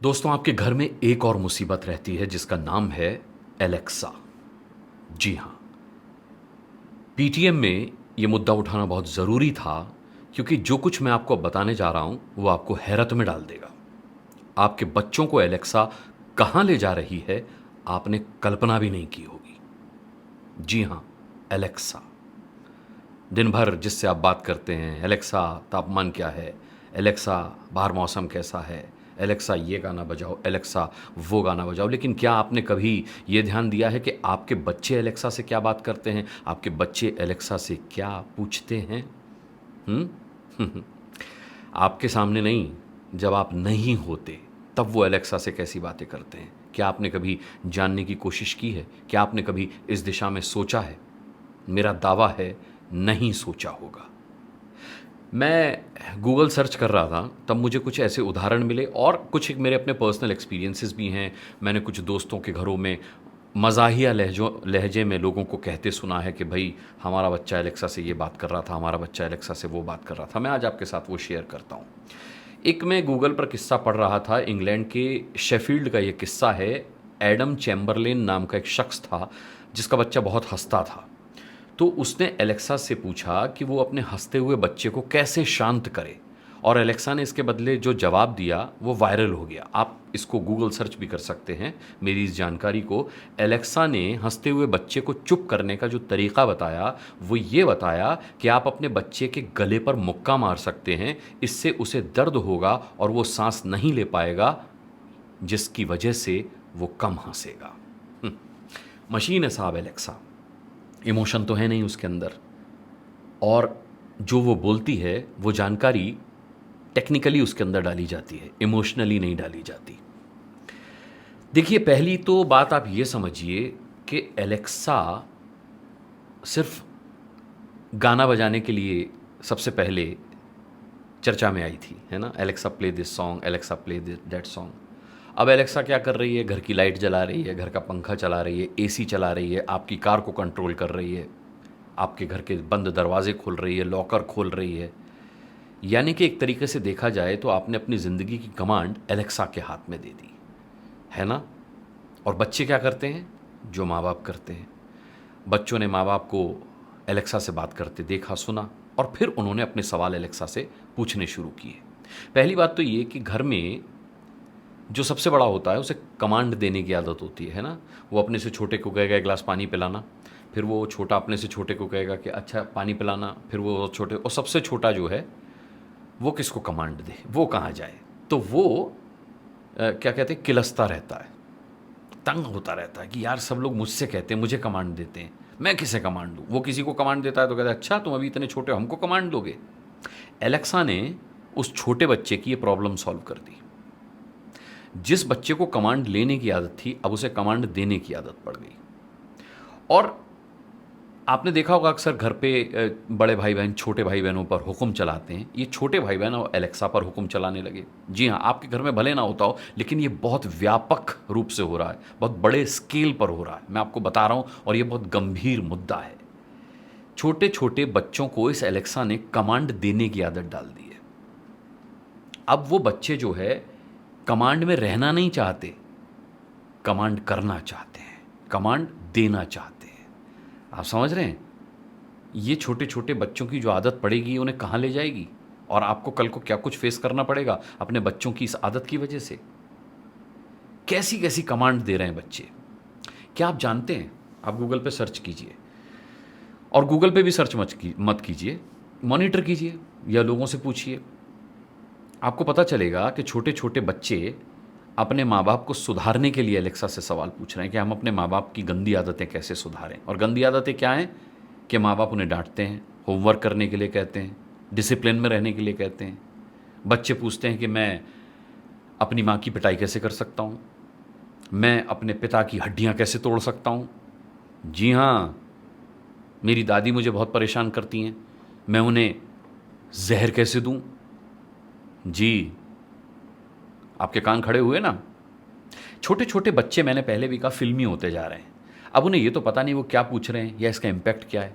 दोस्तों, आपके घर में एक और मुसीबत रहती है जिसका नाम है एलेक्सा। जी हाँ, पीटीएम में ये मुद्दा उठाना बहुत ज़रूरी था क्योंकि जो कुछ मैं आपको अब बताने जा रहा हूं वो आपको हैरत में डाल देगा। आपके बच्चों को एलेक्सा कहां ले जा रही है, आपने कल्पना भी नहीं की होगी। जी हाँ, एलेक्सा। दिन भर जिससे आप बात करते हैं, एलेक्सा तापमान क्या है, एलेक्सा बाहर मौसम कैसा है, एलेक्सा ये गाना बजाओ, एलेक्सा वो गाना बजाओ। लेकिन क्या आपने कभी ये ध्यान दिया है कि आपके बच्चे एलेक्सा से क्या बात करते हैं, आपके बच्चे एलेक्सा से क्या पूछते हैं? हम्म आपके सामने नहीं, जब आप नहीं होते तब वो एलेक्सा से कैसी बातें करते हैं? क्या आपने कभी जानने की कोशिश की है? क्या आपने कभी इस दिशा में सोचा है? मेरा दावा है, नहीं सोचा होगा। मैं गूगल सर्च कर रहा था, तब मुझे कुछ ऐसे उदाहरण मिले और कुछ एक मेरे अपने पर्सनल एक्सपीरियंसेस भी हैं। मैंने कुछ दोस्तों के घरों में मज़ाहिया लहजे में लोगों को कहते सुना है कि भाई हमारा बच्चा एलेक्सा से ये बात कर रहा था, हमारा बच्चा एलेक्सा से वो बात कर रहा था। मैं आज आपके साथ वो शेयर करता हूँ। एक मैं गूगल पर किस्सा पढ़ रहा था, इंग्लैंड के शेफील्ड का ये किस्सा है। एडम चैम्बरलेन नाम का एक शख्स था जिसका बच्चा बहुत हँसता था। तो उसने एलेक्सा से पूछा कि वो अपने हंसते हुए बच्चे को कैसे शांत करे, और एलेक्सा ने इसके बदले जो जवाब दिया वो वायरल हो गया। आप इसको गूगल सर्च भी कर सकते हैं मेरी इस जानकारी को। एलेक्सा ने हंसते हुए बच्चे को चुप करने का जो तरीक़ा बताया वो ये बताया कि आप अपने बच्चे के गले पर मुक्का मार सकते हैं, इससे उसे दर्द होगा और वो सांस नहीं ले पाएगा, जिसकी वजह से वो कम हंसेगा। मशीन है साहब एलेक्सा, इमोशन तो है नहीं उसके अंदर, और जो वो बोलती है वो जानकारी टेक्निकली उसके अंदर डाली जाती है, इमोशनली नहीं डाली जाती। देखिए, पहली तो बात आप ये समझिए कि एलेक्सा सिर्फ गाना बजाने के लिए सबसे पहले चर्चा में आई थी, है ना? Alexa play this song, Alexa play that song. अब एलेक्सा क्या कर रही है? घर की लाइट जला रही है, घर का पंखा चला रही है, एसी चला रही है, आपकी कार को कंट्रोल कर रही है, आपके घर के बंद दरवाजे खोल रही है, लॉकर खोल रही है। यानी कि एक तरीके से देखा जाए तो आपने अपनी ज़िंदगी की कमांड एलेक्सा के हाथ में दे दी, है ना? और बच्चे क्या करते हैं? जो माँ बाप करते हैं। बच्चों ने माँ बाप को एलेक्सा से बात करते देखा, सुना, और फिर उन्होंने अपने सवाल एलेक्सा से पूछने शुरू किए। पहली बात तो ये कि घर में जो सबसे बड़ा होता है उसे कमांड देने की आदत होती है ना? वो अपने से छोटे को कहेगा एक गिलास पानी पिलाना, फिर वो छोटा अपने से छोटे को कहेगा कि अच्छा पानी पिलाना, फिर वो छोटे, और सबसे छोटा जो है वो किसको कमांड दे, वो कहाँ जाए? तो वो क्या कहते हैं, किलसता रहता है, तंग होता रहता है कि यार सब लोग मुझसे कहते हैं, मुझे कमांड देते हैं, मैं किसे कमांड दूँ? वो किसी को कमांड देता है तो कहता है अच्छा तुम अभी इतने छोटे हो, हमको कमांड दोगे? एलेक्सा ने उस छोटे बच्चे की ये प्रॉब्लम सॉल्व कर दी। जिस बच्चे को कमांड लेने की आदत थी, अब उसे कमांड देने की आदत पड़ गई। और आपने देखा होगा अक्सर घर पे बड़े भाई बहन छोटे भाई बहनों पर हुक्म चलाते हैं। ये छोटे भाई बहन और एलेक्सा पर हुक्म चलाने लगे। जी हाँ, आपके घर में भले ना होता हो, लेकिन ये बहुत व्यापक रूप से हो रहा है, बहुत बड़े स्केल पर हो रहा है। मैं आपको बता रहा हूँ, और ये बहुत गंभीर मुद्दा है। छोटे छोटे बच्चों को इस एलेक्सा ने कमांड देने की आदत डाल दी है। अब वो बच्चे जो है कमांड में रहना नहीं चाहते, कमांड करना चाहते हैं, कमांड देना चाहते हैं। आप समझ रहे हैं? ये छोटे छोटे बच्चों की जो आदत पड़ेगी उन्हें कहाँ ले जाएगी, और आपको कल को क्या कुछ फेस करना पड़ेगा अपने बच्चों की इस आदत की वजह से। कैसी कैसी कमांड दे रहे हैं बच्चे, क्या आप जानते हैं? आप गूगल पे सर्च कीजिए, और गूगल पे भी सर्च मत कीजिए, मॉनिटर कीजिए या लोगों से पूछिए। आपको पता चलेगा कि छोटे छोटे बच्चे अपने माँ बाप को सुधारने के लिए एलेक्सा से सवाल पूछ रहे हैं कि हम अपने माँ बाप की गंदी आदतें कैसे सुधारें। और गंदी आदतें क्या हैं? कि माँ बाप उन्हें डांटते हैं, होमवर्क करने के लिए कहते हैं, डिसिप्लिन में रहने के लिए कहते हैं। बच्चे पूछते हैं कि मैं अपनी माँ की पिटाई कैसे कर सकता हूँ, मैं अपने पिता की हड्डियाँ कैसे तोड़ सकता हूँ। जी हाँ, मेरी दादी मुझे बहुत परेशान करती हैं, मैं उन्हें जहर कैसे दूँ। जी, आपके कान खड़े हुए ना? छोटे छोटे बच्चे, मैंने पहले भी कहा, फिल्मी होते जा रहे हैं। अब उन्हें ये तो पता नहीं वो क्या पूछ रहे हैं या इसका इम्पैक्ट क्या है,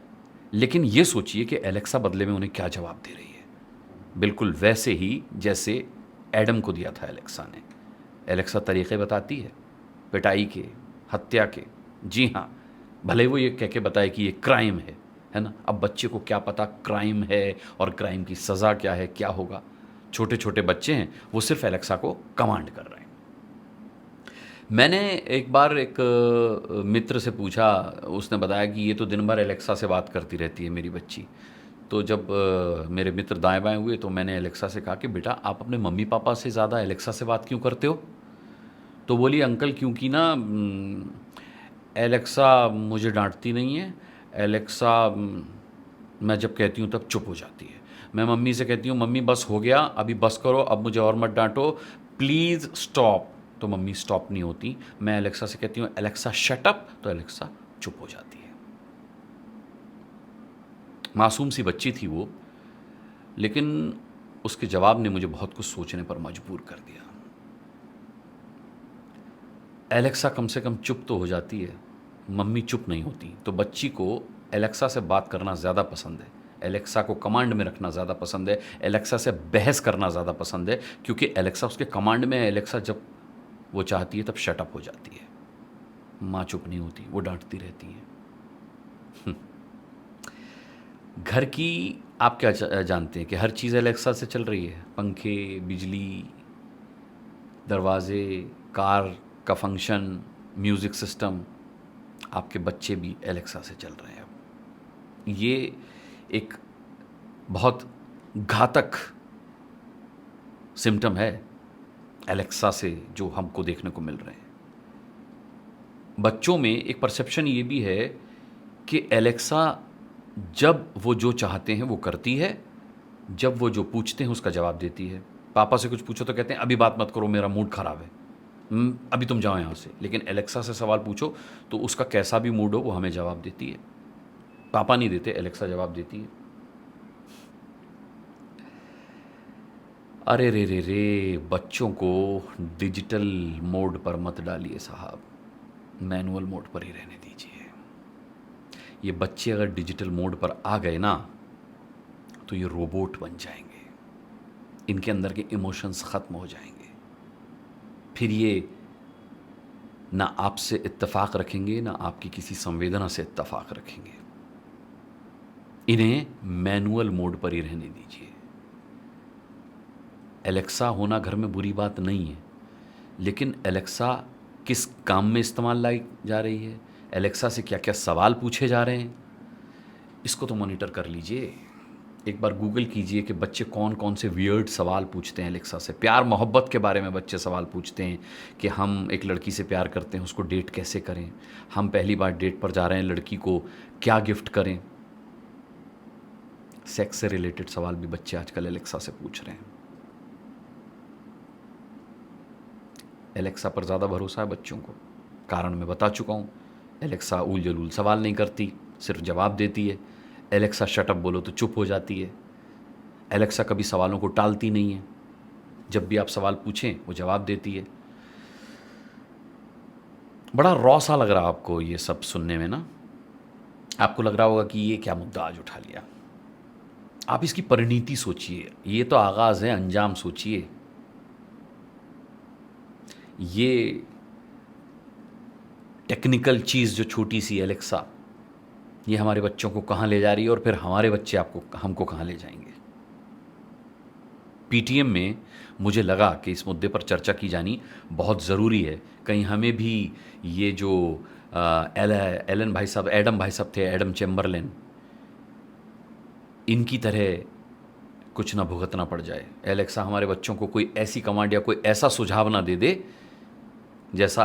लेकिन ये सोचिए कि एलेक्सा बदले में उन्हें क्या जवाब दे रही है। बिल्कुल वैसे ही जैसे एडम को दिया था एलेक्सा ने। एलेक्सा तरीक़े बताती है पिटाई के, हत्या के। जी हाँ, भले वो ये कह के बताए कि ये क्राइम है ना। अब बच्चे को क्या पता क्राइम है और क्राइम की सज़ा क्या है, क्या होगा। छोटे छोटे बच्चे हैं, वो सिर्फ एलेक्सा को कमांड कर रहे हैं। मैंने एक बार एक मित्र से पूछा, उसने बताया कि ये तो दिन भर एलेक्सा से बात करती रहती है मेरी बच्ची। तो जब मेरे मित्र दाएं बाएं हुए तो मैंने एलेक्सा से कहा कि बेटा आप अपने मम्मी पापा से ज़्यादा एलेक्सा से बात क्यों करते हो? तो बोली अंकल क्योंकि ना एलेक्सा मुझे डांटती नहीं है। एलेक्सा मैं जब कहती हूँ तब चुप हो जाती है। मैं मम्मी से कहती हूँ मम्मी बस हो गया, अभी बस करो, अब मुझे और मत डांटो, प्लीज़ स्टॉप, तो मम्मी स्टॉप नहीं होती। मैं एलेक्सा से कहती हूँ एलेक्सा शट अप, तो एलेक्सा चुप हो जाती है। मासूम सी बच्ची थी वो, लेकिन उसके जवाब ने मुझे बहुत कुछ सोचने पर मजबूर कर दिया। एलेक्सा कम से कम चुप तो हो जाती है, मम्मी चुप नहीं होती। तो बच्ची को एलेक्सा से बात करना ज़्यादा पसंद है, एलेक्सा को कमांड में रखना ज़्यादा पसंद है, एलेक्सा से बहस करना ज़्यादा पसंद है, क्योंकि एलेक्सा उसके कमांड में है। एलेक्सा जब वो चाहती है तब शटअप हो जाती है। माँ चुप नहीं होती, वो डांटती रहती है। घर की आप क्या जानते हैं कि हर चीज़ एलेक्सा से चल रही है। पंखे, बिजली, दरवाजे, कार का फंक्शन, म्यूज़िक सिस्टम, आपके बच्चे भी एलेक्सा से चल रहे हैं अब। ये एक बहुत घातक सिम्टम है एलेक्सा से जो हमको देखने को मिल रहे हैं। बच्चों में एक परसेप्शन ये भी है कि एलेक्सा जब वो जो चाहते हैं वो करती है, जब वो जो पूछते हैं उसका जवाब देती है। पापा से कुछ पूछो तो कहते हैं अभी बात मत करो, मेरा मूड ख़राब है, अभी तुम जाओ यहाँ से। लेकिन एलेक्सा से सवाल पूछो तो उसका कैसा भी मूड हो वो हमें जवाब देती है। पापा नहीं देते, एलेक्सा जवाब देती है। अरे रे रे रे, बच्चों को डिजिटल मोड पर मत डालिए साहब, मैनुअल मोड पर ही रहने दीजिए। ये बच्चे अगर डिजिटल मोड पर आ गए ना तो ये रोबोट बन जाएंगे, इनके अंदर के इमोशंस ख़त्म हो जाएंगे। फिर ये ना आपसे इत्तेफाक रखेंगे, ना आपकी किसी संवेदना से इत्तेफाक रखेंगे। इन्हें मैनुअल मोड पर ही रहने दीजिए। एलेक्सा होना घर में बुरी बात नहीं है, लेकिन एलेक्सा किस काम में इस्तेमाल लाई जा रही है, एलेक्सा से क्या क्या सवाल पूछे जा रहे हैं, इसको तो मॉनिटर कर लीजिए। एक बार गूगल कीजिए कि बच्चे कौन कौन से वियर्ड सवाल पूछते हैं एलेक्सा से। प्यार मोहब्बत के बारे में बच्चे सवाल पूछते हैं कि हम एक लड़की से प्यार करते हैं, उसको डेट कैसे करें, हम पहली बार डेट पर जा रहे हैं, लड़की को क्या गिफ्ट करें। सेक्स से रिलेटेड सवाल भी बच्चे आजकल एलेक्सा से पूछ रहे हैं। एलेक्सा पर ज़्यादा भरोसा है बच्चों को, कारण मैं बता चुका हूँ। एलेक्सा ऊल जलूल सवाल नहीं करती, सिर्फ जवाब देती है। एलेक्सा शटअप बोलो तो चुप हो जाती है। एलेक्सा कभी सवालों को टालती नहीं है, जब भी आप सवाल पूछें वो जवाब देती है। बड़ा रॉ सा लग रहा आपको ये सब सुनने में ना, आपको लग रहा होगा कि ये क्या मुद्दा आज उठा लिया। आप इसकी परिणति सोचिए, ये तो आगाज़ है, अंजाम सोचिए। ये टेक्निकल चीज़ जो छोटी सी एलेक्सा, ये हमारे बच्चों को कहाँ ले जा रही है और फिर हमारे बच्चे हमको कहाँ ले जाएंगे। पीटीएम में मुझे लगा कि इस मुद्दे पर चर्चा की जानी बहुत ज़रूरी है। कहीं हमें भी ये जो एलन भाई साहब, एडम भाई साहब थे, एडम चेम्बरलेन, इनकी तरह कुछ ना भुगतना पड़ जाए। एलेक्सा हमारे बच्चों को कोई ऐसी कमांड या कोई ऐसा सुझाव ना दे दे जैसा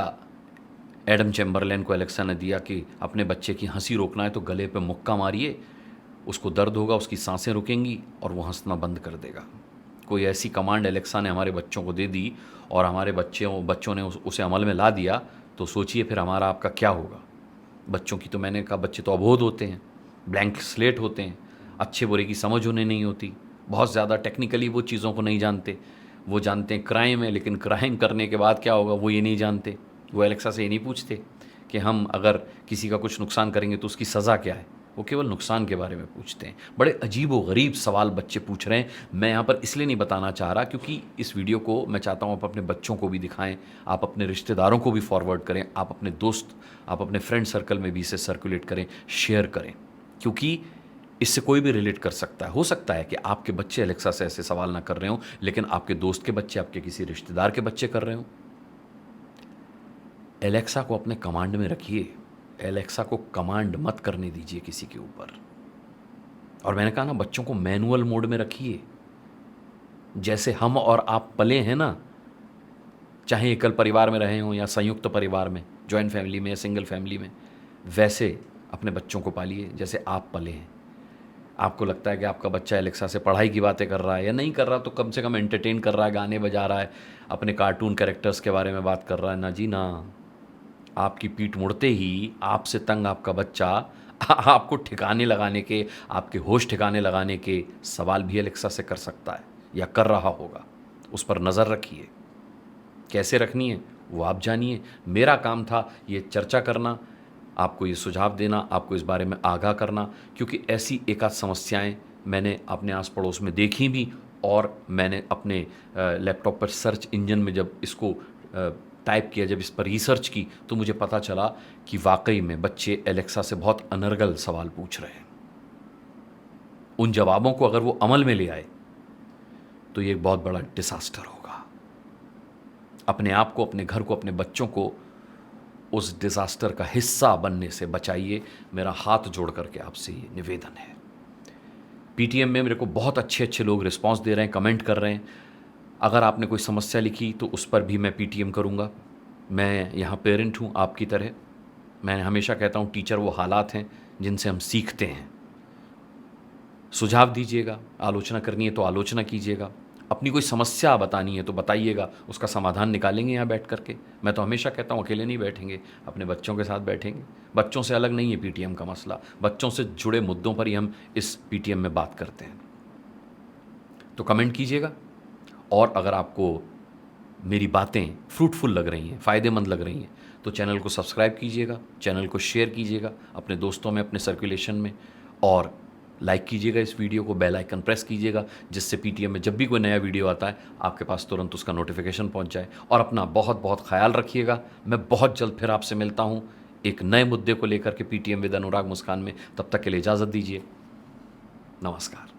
एडम चेम्बरलेन को एलेक्सा ने दिया कि अपने बच्चे की हंसी रोकना है तो गले पे मुक्का मारिए, उसको दर्द होगा, उसकी सांसें रुकेंगी और वो हंसना बंद कर देगा। कोई ऐसी कमांड एलेक्सा ने हमारे बच्चों को दे दी और हमारे बच्चों ने उसे अमल में ला दिया, तो सोचिए फिर हमारा आपका क्या होगा। बच्चों की तो मैंने कहा, बच्चे तो अबोध होते हैं, ब्लैंक स्लेट होते हैं, अच्छे बुरे की समझ उन्हें नहीं होती, बहुत ज़्यादा टेक्निकली वो चीज़ों को नहीं जानते। वो जानते हैं क्राइम है, लेकिन क्राइम करने के बाद क्या होगा वो ये नहीं जानते। वो एलेक्सा से ये नहीं पूछते कि हम अगर किसी का कुछ नुकसान करेंगे तो उसकी सज़ा क्या है। वो केवल नुकसान के बारे में पूछते हैं। बड़े अजीब व गरीब सवाल बच्चे पूछ रहे हैं। मैं यहाँ पर इसलिए नहीं बताना चाह रहा क्योंकि इस वीडियो को मैं चाहता हूँ आप अपने बच्चों को भी दिखाएं, आप अपने रिश्तेदारों को भी फॉरवर्ड करें, आप अपने दोस्त, आप अपने फ्रेंड सर्कल में भी इसे सर्कुलेट करें, शेयर करें, क्योंकि इससे कोई भी रिलेट कर सकता है। हो सकता है कि आपके बच्चे एलेक्सा से ऐसे सवाल ना कर रहे हों, लेकिन आपके दोस्त के बच्चे, आपके किसी रिश्तेदार के बच्चे कर रहे हों। एलेक्सा को अपने कमांड में रखिए। एलेक्सा को कमांड मत करने दीजिए किसी के ऊपर। और मैंने कहा ना, बच्चों को मैनुअल मोड में रखिए। जैसे हम और आप पले हैं ना, चाहे एकल परिवार में रहे हों या संयुक्त परिवार में, जॉइंट फैमिली में या सिंगल फैमिली में, वैसे अपने बच्चों को पालिए जैसे आप पले हैं। आपको लगता है कि आपका बच्चा एलेक्सा से पढ़ाई की बातें कर रहा है या नहीं कर रहा, तो कम से कम एंटरटेन कर रहा है, गाने बजा रहा है, अपने कार्टून कैरेक्टर्स के बारे में बात कर रहा है। ना जी ना, आपकी पीठ मुड़ते ही आपसे तंग आपका बच्चा आपको ठिकाने लगाने के, आपके होश ठिकाने लगाने के सवाल भी एलेक्सा से कर सकता है या कर रहा होगा। उस पर नज़र रखिए। कैसे रखनी है वो आप जानिए। मेरा काम था ये चर्चा करना, आपको ये सुझाव देना, आपको इस बारे में आगाह करना, क्योंकि ऐसी एकाध समस्याएं मैंने अपने आस पड़ोस में देखी भी, और मैंने अपने लैपटॉप पर सर्च इंजन में जब इसको टाइप किया, जब इस पर रिसर्च की, तो मुझे पता चला कि वाकई में बच्चे एलेक्सा से बहुत अनर्गल सवाल पूछ रहे हैं। उन जवाबों को अगर वो अमल में ले आए तो ये एक बहुत बड़ा डिसास्टर होगा। अपने आप को, अपने घर को, अपने बच्चों को उस डिसास्टर का हिस्सा बनने से बचाइए। मेरा हाथ जोड़ करके आपसे ये निवेदन है। पीटीएम में मेरे को बहुत अच्छे अच्छे लोग रिस्पांस दे रहे हैं, कमेंट कर रहे हैं। अगर आपने कोई समस्या लिखी तो उस पर भी मैं पीटीएम करूँगा। मैं यहाँ पेरेंट हूँ आपकी तरह। मैं हमेशा कहता हूँ टीचर वो हालात हैं जिनसे हम सीखते हैं। सुझाव दीजिएगा, आलोचना करनी है तो आलोचना कीजिएगा, अपनी कोई समस्या बतानी है तो बताइएगा, उसका समाधान निकालेंगे यहाँ बैठ करके। मैं तो हमेशा कहता हूँ अकेले नहीं बैठेंगे, अपने बच्चों के साथ बैठेंगे। बच्चों से अलग नहीं है पीटीएम का मसला, बच्चों से जुड़े मुद्दों पर ही हम इस पीटीएम में बात करते हैं। तो कमेंट कीजिएगा, और अगर आपको मेरी बातें फ्रूटफुल लग रही हैं, फ़ायदेमंद लग रही हैं, तो चैनल को सब्सक्राइब कीजिएगा, चैनल को शेयर कीजिएगा अपने दोस्तों में, अपने सर्कुलेशन में, और लाइक कीजिएगा इस वीडियो को, बेल आइकन प्रेस कीजिएगा, जिससे पीटीएम में जब भी कोई नया वीडियो आता है आपके पास तुरंत उसका नोटिफिकेशन पहुंच जाए। और अपना बहुत बहुत ख्याल रखिएगा। मैं बहुत जल्द फिर आपसे मिलता हूं एक नए मुद्दे को लेकर के पीटीएम विद अनुराग मुस्कान में। तब तक के लिए इजाज़त दीजिए। नमस्कार।